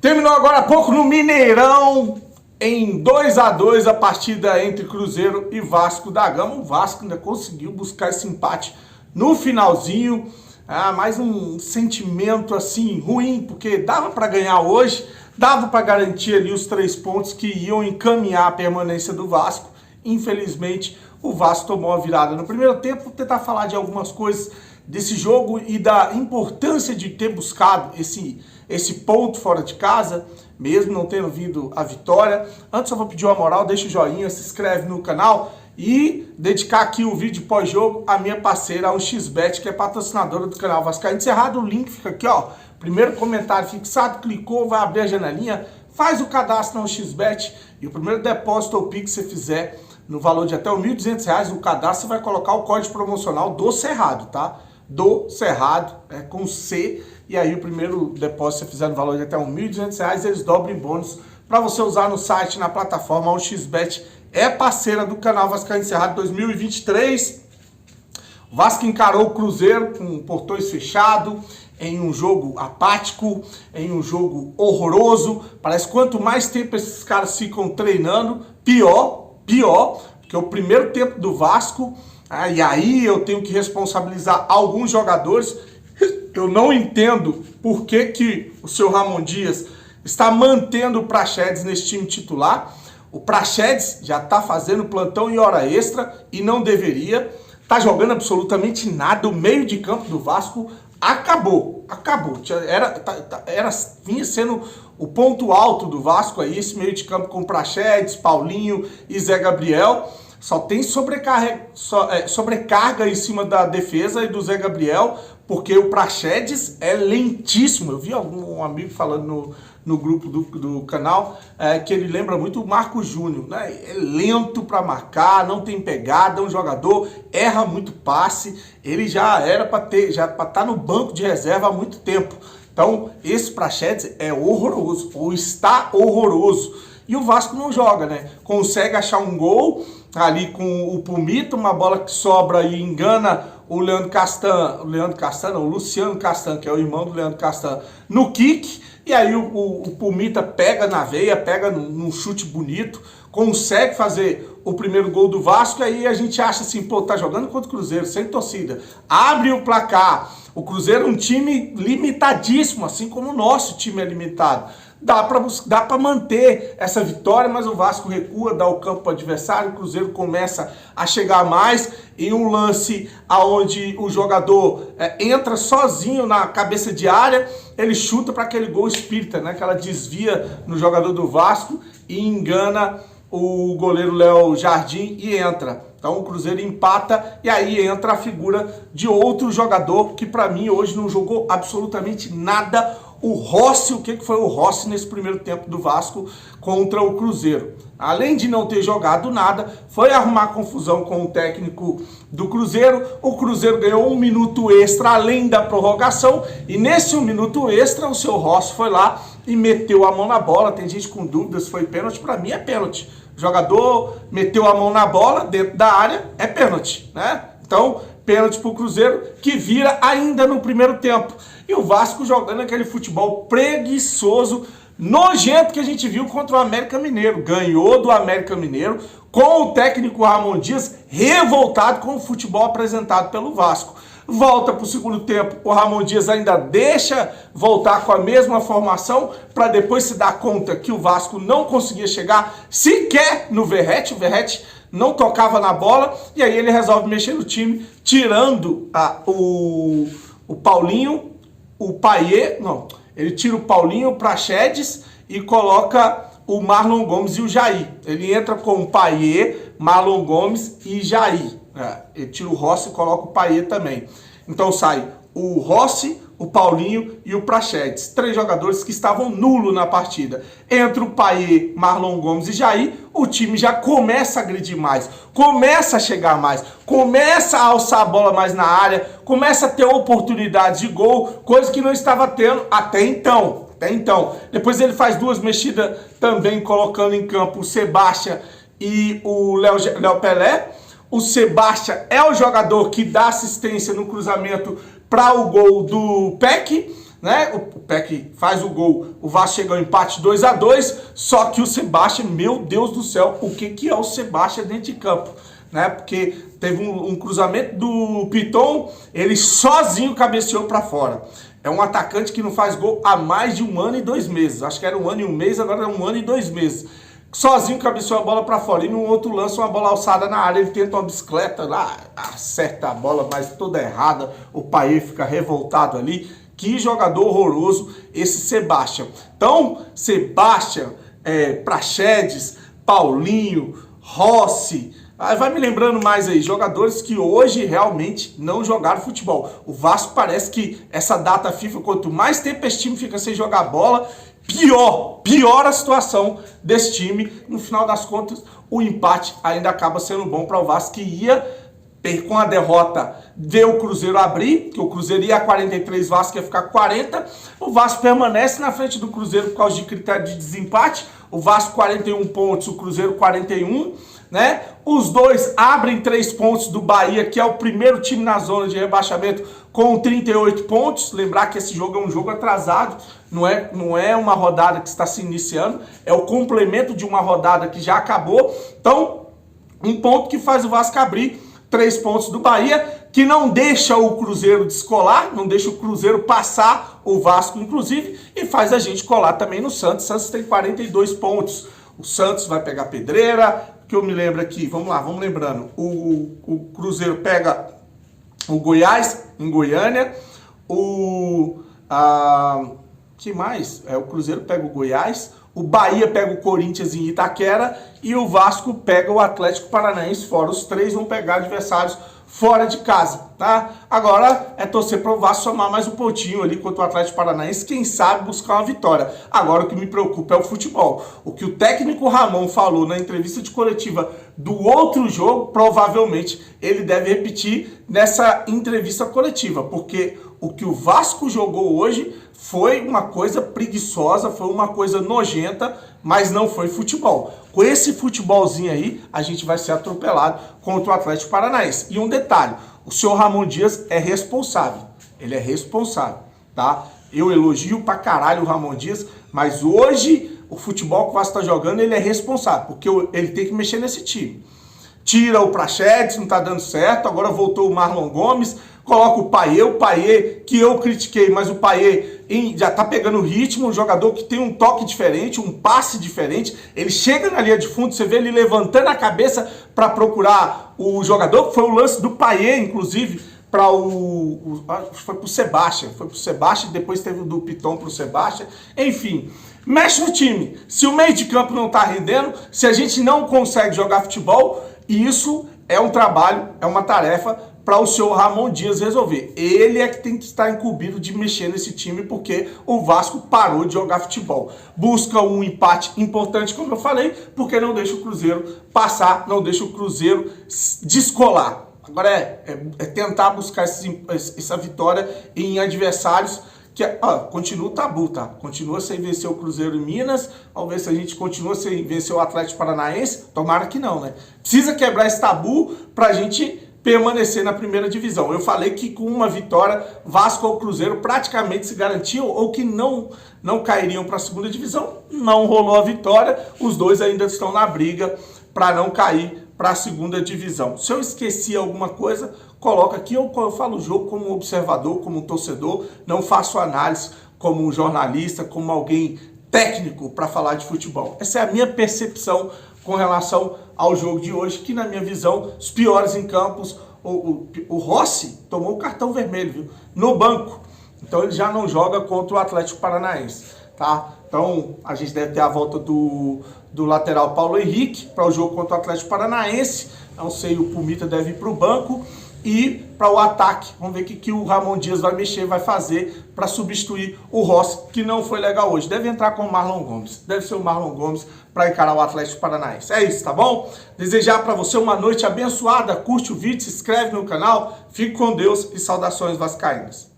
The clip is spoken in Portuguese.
Terminou agora há pouco no Mineirão, em 2-2 a partida entre Cruzeiro e Vasco da Gama. O Vasco ainda conseguiu buscar esse empate no finalzinho. Mais um sentimento assim ruim, porque dava para ganhar hoje, dava para garantir ali os 3 pontos que iam encaminhar a permanência do Vasco. Infelizmente, o Vasco tomou a virada no primeiro tempo. Vou tentar falar de algumas coisas desse jogo e da importância de ter buscado esse ponto fora de casa, mesmo não tendo vindo a vitória. Antes eu vou pedir uma moral, deixa o joinha, se inscreve no canal e dedicar aqui o vídeo pós-jogo à minha parceira, a 1xBet, que é patrocinadora do canal Vascaíno Cerrado. O link fica aqui, ó, primeiro comentário fixado, clicou, vai abrir a janelinha, faz o cadastro na 1xBet e o primeiro depósito ou Pix que você fizer no valor de até R$ 1.200 no cadastro, você vai colocar o código promocional do Cerrado, tá? Do Cerrado, com C, e aí o primeiro depósito que você fizer no valor de até R$ 1.200, eles dobram em bônus para você usar no site, na plataforma. A 1xBet é parceira do canal Vascaíno Cerrado 2023. O Vasco encarou o Cruzeiro com portões fechados, em um jogo apático, em um jogo horroroso. Parece que quanto mais tempo esses caras ficam treinando, pior, porque o primeiro tempo do Vasco, e aí eu tenho que responsabilizar alguns jogadores. Eu não entendo por que o seu Ramon Dias está mantendo o Praxedes nesse time titular. O Praxedes já está fazendo plantão em hora extra e não deveria. Está jogando absolutamente nada. O meio de campo do Vasco acabou. Vinha sendo o ponto alto do Vasco aí, esse meio de campo com Praxedes, Paulinho e Zé Gabriel. Só tem sobrecarga em cima da defesa e do Zé Gabriel, porque o Praxedes é lentíssimo. Eu vi um amigo falando no grupo do canal que ele lembra muito o Marcos Júnior, né? É lento para marcar, não tem pegada, é um jogador, erra muito passe. Ele já era para estar no banco de reserva há muito tempo. Então, esse Praxedes é horroroso, ou está horroroso. E o Vasco não joga, né? Consegue achar um gol ali com o Pumita, uma bola que sobra e engana o Luciano Castan, que é o irmão do Leandro Castan, no kick. E aí o Pumita pega na veia, pega num chute bonito, consegue fazer o primeiro gol do Vasco. E aí a gente acha assim, pô, tá jogando contra o Cruzeiro, sem torcida. Abre o placar. O Cruzeiro é um time limitadíssimo, assim como o nosso time é limitado. Dá para manter essa vitória, mas o Vasco recua, dá o campo para o adversário. O Cruzeiro começa a chegar mais em um lance onde o jogador entra sozinho na cabeça de área, ele chuta para aquele gol espírita, né? Que ela desvia no jogador do Vasco e engana o goleiro Léo Jardim e entra. Então o Cruzeiro empata e aí entra a figura de outro jogador que para mim hoje não jogou absolutamente nada. O Rossi, o que foi o Rossi nesse primeiro tempo do Vasco contra o Cruzeiro? Além de não ter jogado nada, foi arrumar confusão com o técnico do Cruzeiro. O Cruzeiro ganhou 1 minuto extra além da prorrogação e nesse 1 minuto extra o seu Rossi foi lá e meteu a mão na bola. Tem gente com dúvidas se foi pênalti, para mim é pênalti. O jogador meteu a mão na bola dentro da área, é pênalti, né? Então, pênalti para o Cruzeiro, que vira ainda no primeiro tempo. E o Vasco jogando aquele futebol preguiçoso, nojento que a gente viu contra o América Mineiro. Ganhou do América Mineiro com o técnico Ramon Dias revoltado com o futebol apresentado pelo Vasco. Volta para o segundo tempo, o Ramon Dias ainda deixa voltar com a mesma formação para depois se dar conta que o Vasco não conseguia chegar sequer no Verratti. O Verratti não tocava na bola e aí ele resolve mexer no time, tirando o Paulinho, o Payet, não, ele tira o Paulinho, o Praxedes e coloca o Marlon Gomes e o Jair. Ele entra com o Payet, Marlon Gomes e Jair. Ele tira o Rossi e coloca o Payet também. Então sai o Rossi, o Paulinho e o Praxedes. 3 jogadores que estavam nulos na partida. Entre o Payet, Marlon Gomes e Jair, o time já começa a agredir mais, começa a chegar mais, começa a alçar a bola mais na área, começa a ter oportunidades de gol, coisa que não estava tendo até então. Depois ele faz 2 mexidas também, colocando em campo o Sebastião e o Léo Pelé. O Sebastião é o jogador que dá assistência no cruzamento para o gol do Peck. né? O Peck faz o gol, o Vasco chega ao empate 2-2, só que o Sebastião, meu Deus do céu, o que é o Sebastião dentro de campo? Né? Porque teve um cruzamento do Piton, ele sozinho cabeceou para fora. É um atacante que não faz gol há mais de 1 ano e 2 meses. Acho que era 1 ano e 1 mês, agora é 1 ano e 2 meses. Sozinho cabeceou a bola para fora. E no outro lance, uma bola alçada na área. Ele tenta uma bicicleta lá, acerta a bola, mas toda errada. O Payet fica revoltado ali. Que jogador horroroso esse Sebastião. Então, Sebastião, Praxedes, Paulinho, Rossi... vai me lembrando mais aí, jogadores que hoje realmente não jogaram futebol. O Vasco parece que essa data FIFA, quanto mais tempo esse time fica sem jogar bola, pior a situação desse time. No final das contas, o empate ainda acaba sendo bom para o Vasco, que ia, com a derrota, ver o Cruzeiro abrir, que o Cruzeiro ia a 43, Vasco ia ficar 40. O Vasco permanece na frente do Cruzeiro por causa de critério de desempate. O Vasco 41 pontos, o Cruzeiro 41, né? Os dois abrem 3 pontos do Bahia, que é o primeiro time na zona de rebaixamento, com 38 pontos. Lembrar que esse jogo é um jogo atrasado, não é uma rodada que está se iniciando, é o complemento de uma rodada que já acabou. Então, um ponto que faz o Vasco abrir 3 pontos do Bahia, que não deixa o Cruzeiro descolar, não deixa o Cruzeiro passar o Vasco, inclusive, e faz a gente colar também no Santos. O Santos tem 42 pontos. O Santos vai pegar Pedreira, que eu me lembro aqui, vamos lá, vamos lembrando. O Cruzeiro pega o Goiás, em Goiânia. Que mais? O Cruzeiro pega o Goiás. O Bahia pega o Corinthians em Itaquera e o Vasco pega o Atlético Paranaense fora. Os 3 vão pegar adversários fora de casa, tá? Agora é torcer para o Vasco somar mais um pontinho ali contra o Atlético Paranaense, quem sabe buscar uma vitória. Agora o que me preocupa é o futebol. O que o técnico Ramon falou na entrevista de coletiva do outro jogo, provavelmente ele deve repetir nessa entrevista coletiva, porque o que o Vasco jogou hoje foi uma coisa preguiçosa, foi uma coisa nojenta, mas não foi futebol. Com esse futebolzinho aí, a gente vai ser atropelado contra o Atlético Paranaense. E um detalhe, o senhor Ramon Dias é responsável. Ele é responsável, tá? Eu elogio pra caralho o Ramon Dias, mas hoje o futebol que o Vasco tá jogando, ele é responsável, porque ele tem que mexer nesse time. Tira o Praxedes, não tá dando certo, agora voltou o Marlon Gomes, coloca o Payet, que eu critiquei, mas o Payet já tá pegando o ritmo, um jogador que tem um toque diferente, um passe diferente, ele chega na linha de fundo, você vê ele levantando a cabeça para procurar o jogador, que foi o lance do Payet, inclusive, para foi pro Sebastião, depois teve o do Piton pro Sebastião, enfim, mexe no time. Se o meio de campo não tá rendendo, se a gente não consegue jogar futebol, isso é um trabalho, é uma tarefa para o senhor Ramon Dias resolver. Ele é que tem que estar incumbido de mexer nesse time, porque o Vasco parou de jogar futebol. Busca um empate importante, como eu falei, porque não deixa o Cruzeiro passar, não deixa o Cruzeiro descolar. Agora é tentar buscar essa vitória em adversários que continua o tabu, tá? Continua sem vencer o Cruzeiro em Minas, vamos ver se a gente continua sem vencer o Atlético Paranaense, tomara que não, né? Precisa quebrar esse tabu pra gente permanecer na primeira divisão. Eu falei que com uma vitória, Vasco ou Cruzeiro praticamente se garantiam ou que não cairiam para a segunda divisão. Não rolou a vitória, os dois ainda estão na briga para não cair para a segunda divisão. Se eu esqueci alguma coisa, coloca aqui, eu falo o jogo como observador, como torcedor, não faço análise como jornalista, como alguém técnico para falar de futebol. Essa é a minha percepção com relação ao jogo de hoje, que na minha visão, os piores em campos, o Rossi tomou o cartão vermelho, viu? No banco. Então ele já não joga contra o Atlético Paranaense, tá? Então a gente deve ter a volta do lateral Paulo Henrique para o jogo contra o Atlético Paranaense. Não sei, o Pumita deve ir para o banco. E para o ataque, vamos ver o que o Ramon Dias vai mexer, vai fazer para substituir o Rossi, que não foi legal hoje. Deve entrar com o Marlon Gomes, deve ser o Marlon Gomes para encarar o Atlético Paranaense. É isso, tá bom? Desejar para você uma noite abençoada, curte o vídeo, se inscreve no canal, fique com Deus e saudações vascaínas.